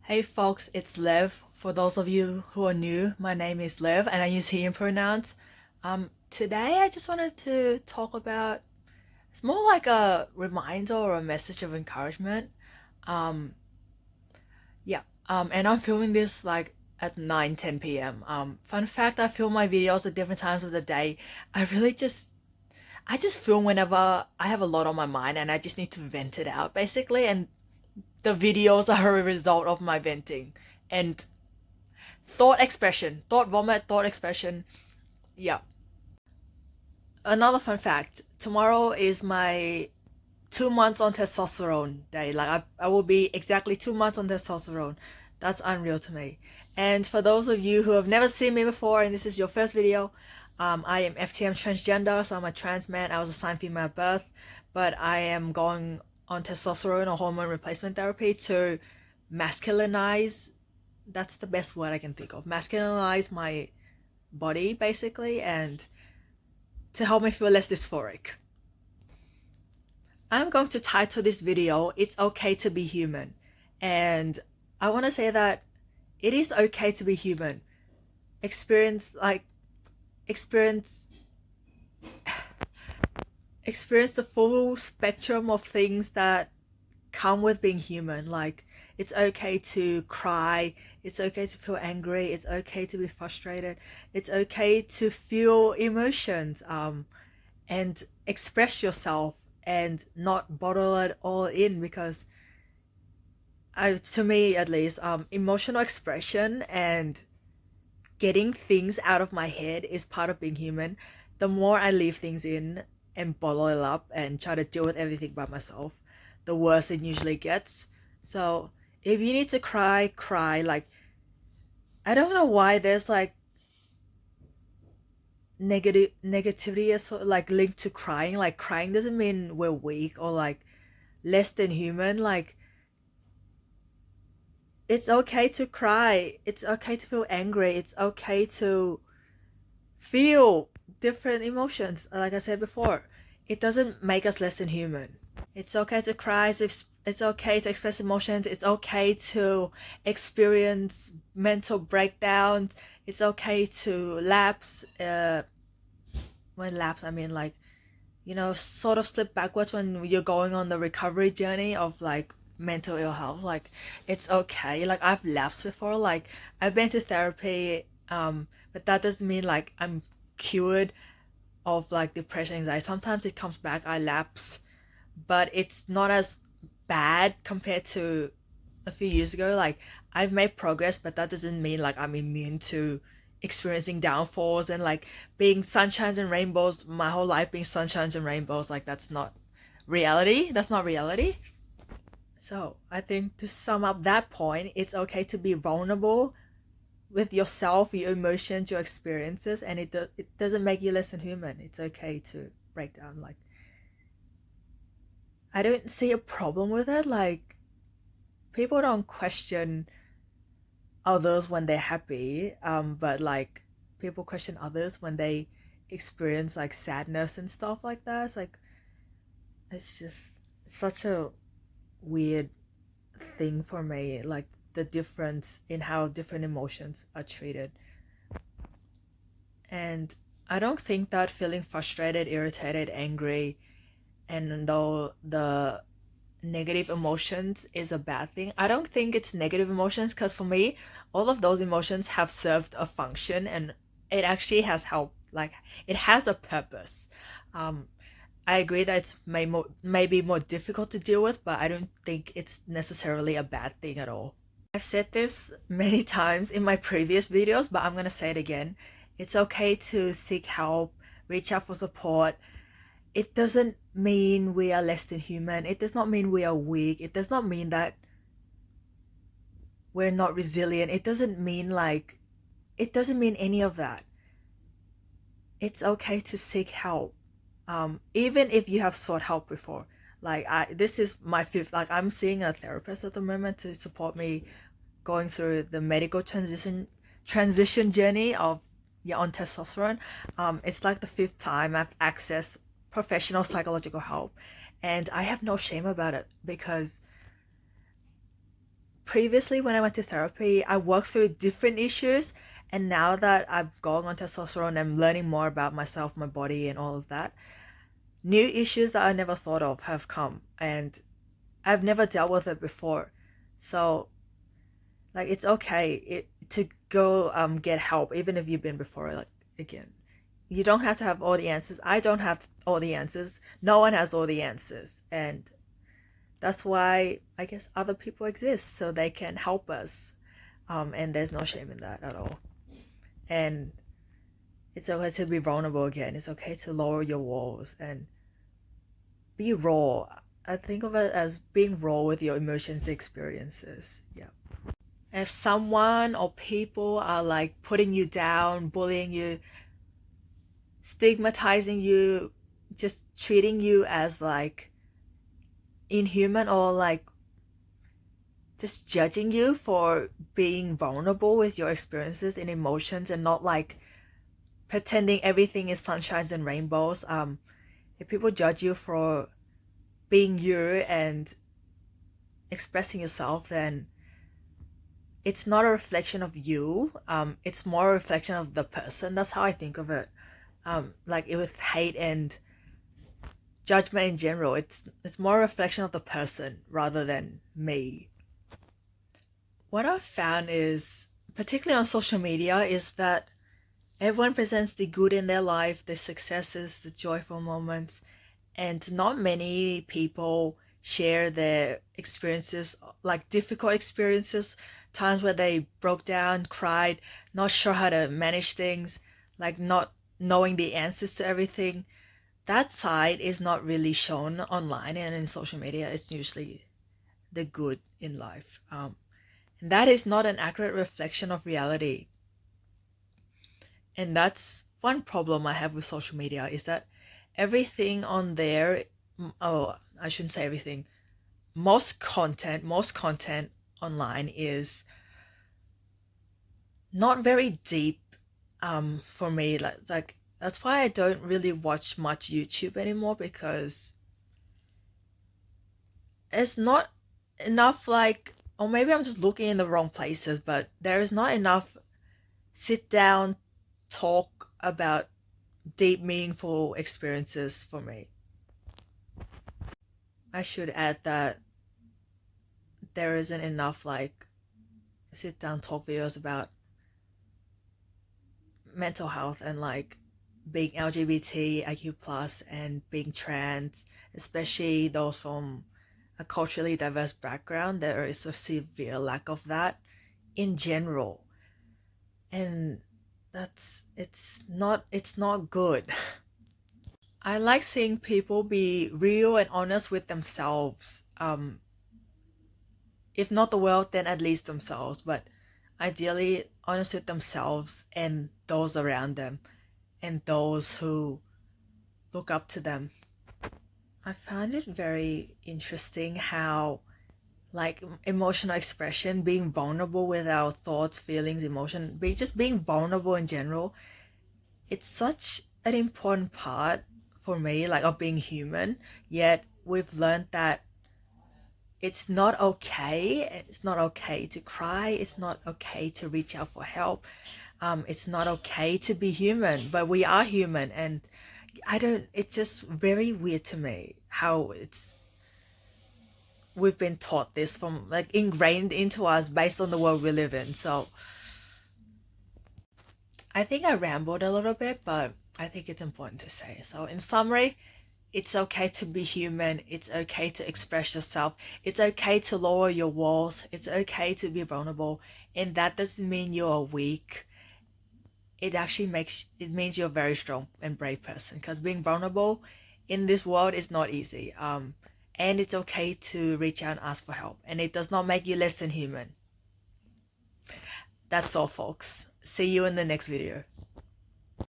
Hey folks, it's Lev. For those of you who are new, my name is Lev and I use he and pronouns. Today I just wanted to talk about, it's more like a reminder or a message of encouragement. Um, yeah, and I'm filming this like at 9:10 p.m. Fun fact, I film my videos at different times of the day. I really I just film whenever I have a lot on my mind and I just need to vent it out basically, and the videos are a result of my venting. And thought expression, thought vomit, thought expression. Yeah. Another fun fact, tomorrow is my 2 months on testosterone day. Like I will be exactly 2 months on testosterone. That's unreal to me. And for those of you who have never seen me before and this is your first video, I am FTM transgender, so I'm a trans man. I was assigned female at birth, but I am going on testosterone or hormone replacement therapy to masculinize. That's the best word I can think of. Masculinize my body basically, and to help me feel less dysphoric. I'm going to title this video, It's Okay to Be Human. And I want to say that it is okay to be human. Experience, like, experience, experience the full spectrum of things that come with being human. Like, it's okay to cry, it's okay to feel angry, it's okay to be frustrated, it's okay to feel emotions, and express yourself and not bottle it all in, because to me at least, emotional expression and getting things out of my head is part of being human. The more I leave things in and bottle it up and try to deal with everything by myself, the worse it usually gets. So if you need to cry, cry. Like, I don't know why there's like negativity is sort of like linked to crying. Like, crying doesn't mean we're weak or like less than human. Like, it's okay to cry, it's okay to feel angry, it's okay to feel different emotions. Like I said before, it doesn't make us less than human. It's okay to cry, it's okay to express emotions, it's okay to experience mental breakdowns, it's okay to lapse. When lapse, I mean, like, sort of slip backwards when you're going on the recovery journey of like mental ill health. Like, it's okay. Like, I've lapsed before. Like, I've been to therapy, but that doesn't mean like I'm cured of like depression, anxiety. Sometimes it comes back, I lapse, but it's not as bad compared to a few years ago. Like, I've made progress, but that doesn't mean like I'm immune to experiencing downfalls and like being sunshines and rainbows my whole life, being sunshines and rainbows. Like, that's not reality. That's not reality. So I think to sum up that point, it's okay to be vulnerable with yourself, your emotions, your experiences, and it doesn't make you less than human. It's okay to break down. Like, I don't see a problem with it. Like, people don't question others when they're happy, but like people question others when they experience like sadness and stuff like that. It's like, it's just such a weird thing for me, like the difference in how different emotions are treated. And I don't think that feeling frustrated, irritated, angry, and though the negative emotions is a bad thing. I don't think it's negative emotions, because for me, all of those emotions have served a function and it actually has helped. Like, it has a purpose. Um, I agree that it's maybe more difficult to deal with, but I don't think it's necessarily a bad thing at all. I've said this many times in my previous videos, but I'm gonna say it again. It's okay to seek help, reach out for support. It doesn't mean we are less than human. It does not mean we are weak. It does not mean that we're not resilient. It doesn't mean any of that. It's okay to seek help. Even if you have sought help before. Like, this is my fifth, like, I'm seeing a therapist at the moment to support me going through the medical transition journey of, yeah, on testosterone. It's like the fifth time I've accessed professional psychological help, and I have no shame about it, because previously when I went to therapy, I worked through different issues, and now that I've gone on testosterone, I'm learning more about myself, my body, and all of that. New issues that I never thought of have come, and I've never dealt with it before. So, like, it's okay to go get help, even if you've been before. Like, again, you don't have to have all the answers. I don't have all the answers. No one has all the answers, and that's why I guess other people exist so they can help us. And there's no shame in that at all. And it's okay to be vulnerable again. It's okay to lower your walls and be raw. I think of it as being raw with your emotions, the experiences. Yeah. If someone or people are like putting you down, bullying you, stigmatizing you, just treating you as like inhuman, or like just judging you for being vulnerable with your experiences and emotions, and not like pretending everything is sunshines and rainbows. If people judge you for being you and expressing yourself, then it's not a reflection of you. It's more a reflection of the person. That's how I think of it. Like with hate and judgment in general, it's more a reflection of the person rather than me. What I've found is, particularly on social media, is that everyone presents the good in their life, the successes, the joyful moments, and not many people share their experiences, like difficult experiences, times where they broke down, cried, not sure how to manage things, like not knowing the answers to everything. That side is not really shown online and in social media. It's usually the good in life. And that is not an accurate reflection of reality. And that's one problem I have with social media, is that everything on there, oh, I shouldn't say everything, most content online is not very deep for me. Like that's why I don't really watch much YouTube anymore, because it's not enough, like, or maybe I'm just looking in the wrong places, but there is not enough sit down talk about deep meaningful experiences for me. I should add that there isn't enough like sit down talk videos about mental health and like being LGBT, IQ plus, and being trans, especially those from a culturally diverse background. There is a severe lack of that in general, and it's not good. I like seeing people be real and honest with themselves. If not the world, then at least themselves, but ideally honest with themselves and those around them and those who look up to them. I find it very interesting how like emotional expression, being vulnerable with our thoughts, feelings, emotion, just being vulnerable in general, it's such an important part for me, like of being human. Yet we've learned that it's not okay. It's not okay to cry. It's not okay to reach out for help. It's not okay to be human, but we are human. And I don't, it's just very weird to me how we've been taught this, from like ingrained into us based on the world we live in. So I think I rambled a little bit, but I think it's important to say. So in summary, it's okay to be human. It's okay to express yourself. It's okay to lower your walls. It's okay to be vulnerable. And that doesn't mean you're weak. It means you're a very strong and brave person, because being vulnerable in this world is not easy. And it's okay to reach out and ask for help. And it does not make you less than human. That's all, folks. See you in the next video.